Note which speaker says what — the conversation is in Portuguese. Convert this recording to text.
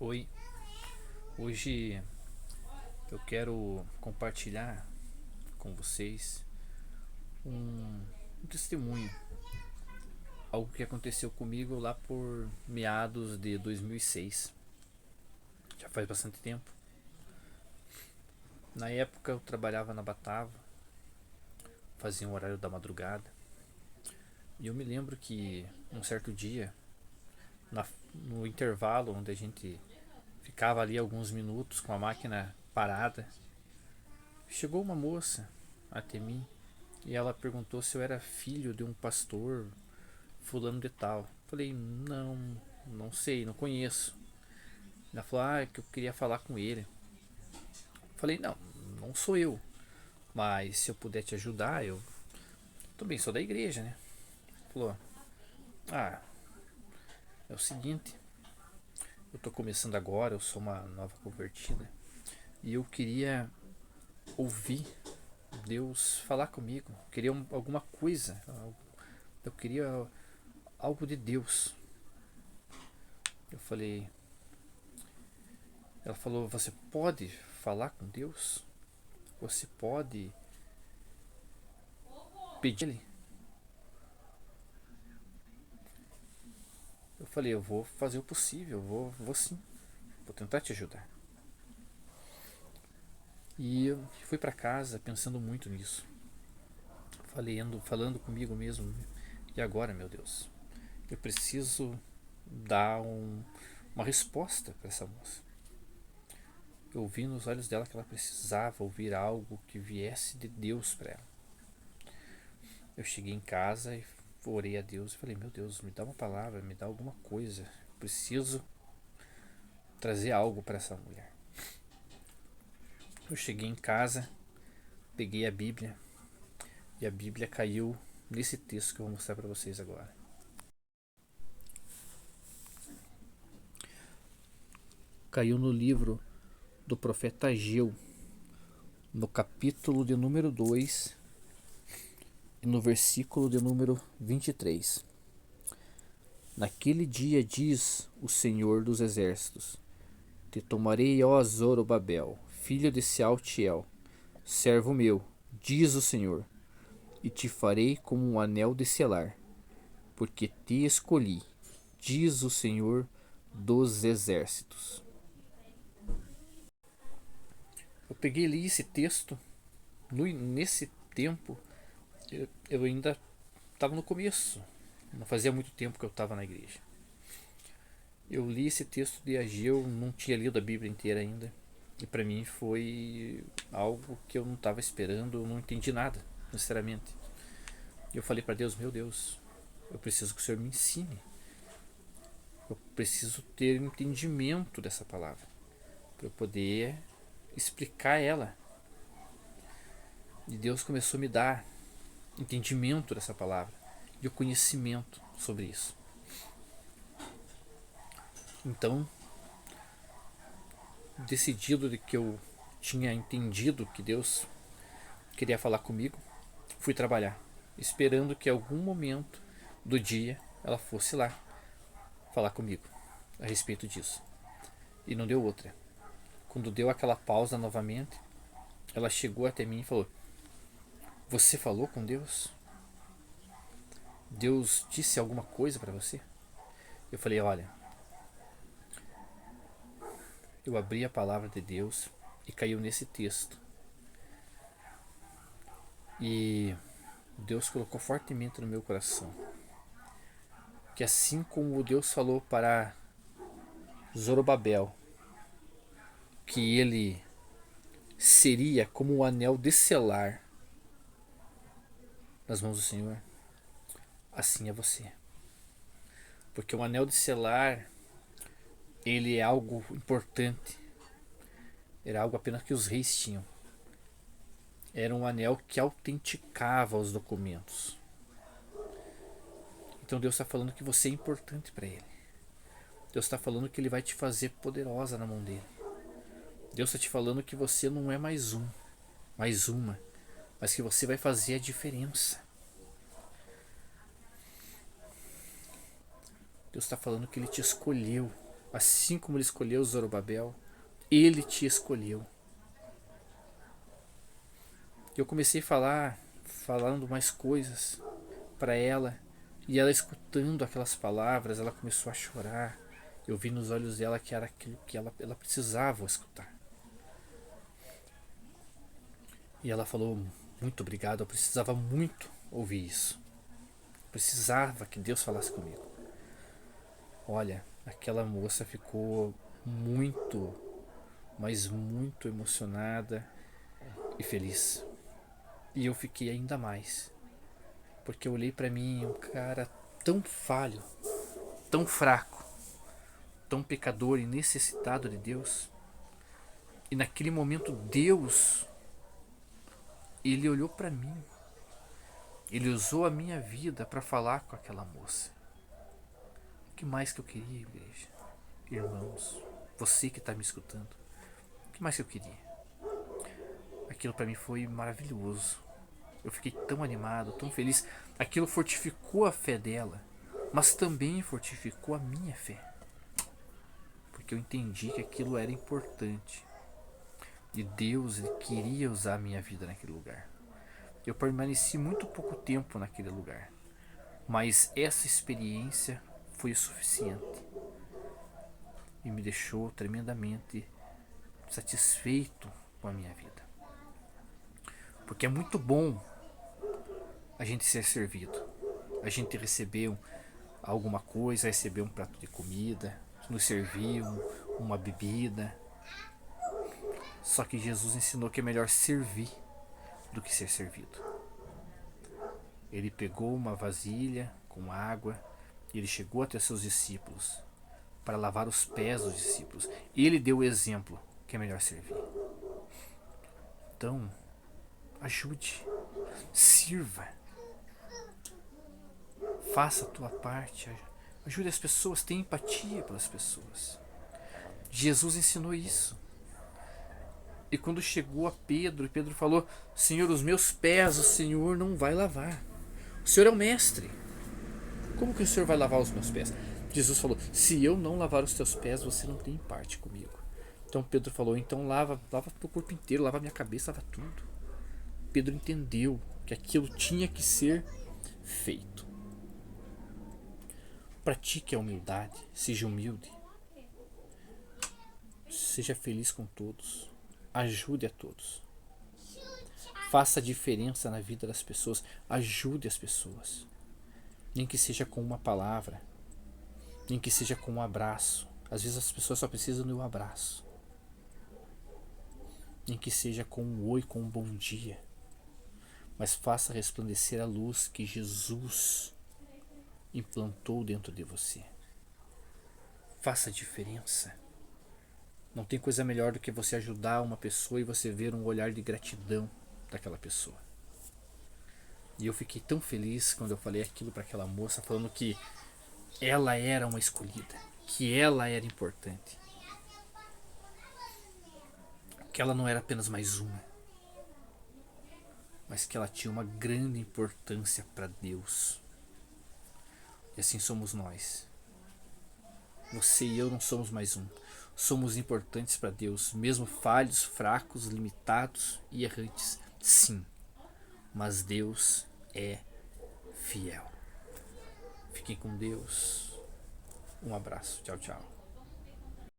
Speaker 1: Oi, hoje eu quero compartilhar com vocês um testemunho, algo que aconteceu comigo lá por meados de 2006. Já faz bastante tempo. Na época eu trabalhava na Batava, fazia um horário da madrugada, e eu me lembro que um certo dia, no intervalo onde a gente ficava ali alguns minutos com a máquina parada, chegou uma moça até mim e ela perguntou se eu era filho de um pastor fulano de tal. Falei, não, não sei, não conheço. Ela falou, é que eu queria falar com ele. Falei, não, não sou eu, mas se eu puder te ajudar, eu também sou da igreja, né? Falou, ah, é o seguinte, eu tô começando agora, eu sou uma nova convertida e eu queria ouvir Deus falar comigo, queria alguma coisa, eu queria algo de Deus. Eu falei, ela falou, você pode falar com Deus? Você pode pedir ele? Eu falei, eu vou fazer o possível, vou sim, vou tentar te ajudar. E eu fui para casa pensando muito nisso, falando comigo mesmo. E agora, meu Deus, eu preciso dar uma resposta para essa moça. Eu vi nos olhos dela que ela precisava ouvir algo que viesse de Deus para ela. Eu cheguei em casa e orei a Deus e falei, meu Deus, me dá uma palavra, me dá alguma coisa. Eu preciso trazer algo para essa mulher. Eu cheguei em casa, peguei a Bíblia e a Bíblia caiu nesse texto que eu vou mostrar para vocês agora. Caiu no livro do profeta Ageu, no capítulo de número 2 e no versículo de número 23. Naquele dia diz o Senhor dos Exércitos: Te tomarei, ó Zorobabel, filho de Sealtiel, servo meu, diz o Senhor, e te farei como um anel de selar, porque te escolhi, diz o Senhor dos Exércitos. Eu peguei ali esse texto, nesse tempo eu ainda estava no começo, não fazia muito tempo que eu estava na igreja. Eu li esse texto de Ageu, não tinha lido a Bíblia inteira ainda, e para mim foi algo que eu não estava esperando, eu não entendi nada, sinceramente. E eu falei para Deus, meu Deus, eu preciso que o Senhor me ensine. Eu preciso ter entendimento dessa palavra para eu poder explicar ela. E Deus começou a me dar entendimento dessa palavra e o conhecimento sobre isso. Então, decidido de que eu tinha entendido que Deus queria falar comigo, fui trabalhar, esperando que em algum momento do dia ela fosse lá falar comigo a respeito disso. E não deu outra. Quando deu aquela pausa novamente, ela chegou até mim e falou: Você falou com Deus? Deus disse alguma coisa para você? Eu falei: Olha, eu abri a palavra de Deus e caiu nesse texto. E Deus colocou fortemente no meu coração que assim como Deus falou para Zorobabel que ele seria como um anel de selar nas mãos do Senhor, assim é você. Porque o anel de selar, ele é algo importante. Era algo apenas que os reis tinham. Era um anel que autenticava os documentos. Então Deus está falando que você é importante para Ele. Deus está falando que Ele vai te fazer poderosa na mão dele. Deus está te falando que você não é mais um, mais uma, mas que você vai fazer a diferença. Deus está falando que Ele te escolheu Assim como ele escolheu Zorobabel, ele te escolheu. Eu comecei a falando mais coisas para ela, e ela escutando aquelas palavras, ela começou a chorar. Eu vi nos olhos dela que era aquilo que ela precisava escutar. E ela falou: muito obrigado, eu precisava muito ouvir isso. Precisava que Deus falasse comigo. Olha, aquela moça ficou muito, mas muito emocionada e feliz. E eu fiquei ainda mais, porque eu olhei para mim, um cara tão falho, tão fraco, tão pecador e necessitado de Deus. E naquele momento Deus, ele olhou para mim. Ele usou a minha vida para falar com aquela moça. O que mais que eu queria, igreja? Irmãos, você que está me escutando, o que mais que eu queria? Aquilo para mim foi maravilhoso. Eu fiquei tão animado, tão feliz. Aquilo fortificou a fé dela, mas também fortificou a minha fé. Porque eu entendi que aquilo era importante. E Deus, ele queria usar a minha vida naquele lugar. Eu permaneci muito pouco tempo naquele lugar, mas essa experiência foi o suficiente e me deixou tremendamente satisfeito com a minha vida. Porque é muito bom a gente ser servido, a gente receber alguma coisa, receber um prato de comida, nos servir uma bebida. Só que Jesus ensinou que é melhor servir do que ser servido. Ele pegou uma vasilha com água e ele chegou até seus discípulos para lavar os pés dos discípulos. Ele deu o exemplo que é melhor servir. Então, ajude, sirva, faça a tua parte, ajude as pessoas, tenha empatia pelas pessoas. Jesus ensinou isso. E quando chegou a Pedro, Pedro falou: Senhor, os meus pés o Senhor não vai lavar. O Senhor é o mestre. Como que o Senhor vai lavar os meus pés? Jesus falou: se eu não lavar os teus pés, você não tem parte comigo. Então Pedro falou: então lava o corpo inteiro, lava minha cabeça, lava tudo. Pedro entendeu que aquilo tinha que ser feito. Pratique a humildade, seja humilde. Seja feliz com todos. Ajude a todos. Faça a diferença na vida das pessoas. Ajude as pessoas. Nem que seja com uma palavra, nem que seja com um abraço. Às vezes as pessoas só precisam de um abraço. Nem que seja com um oi, com um bom dia. Mas faça resplandecer a luz que Jesus implantou dentro de você. Faça a diferença. Não tem coisa melhor do que você ajudar uma pessoa e você ver um olhar de gratidão daquela pessoa. E eu fiquei tão feliz quando eu falei aquilo para aquela moça, falando que ela era uma escolhida, que ela era importante, que ela não era apenas mais uma, mas que ela tinha uma grande importância para Deus. E assim somos nós. Você e eu não somos mais um. Somos importantes para Deus, mesmo falhos, fracos, limitados e errantes. Sim, mas Deus é fiel. Fiquem com Deus. Um abraço. Tchau, tchau.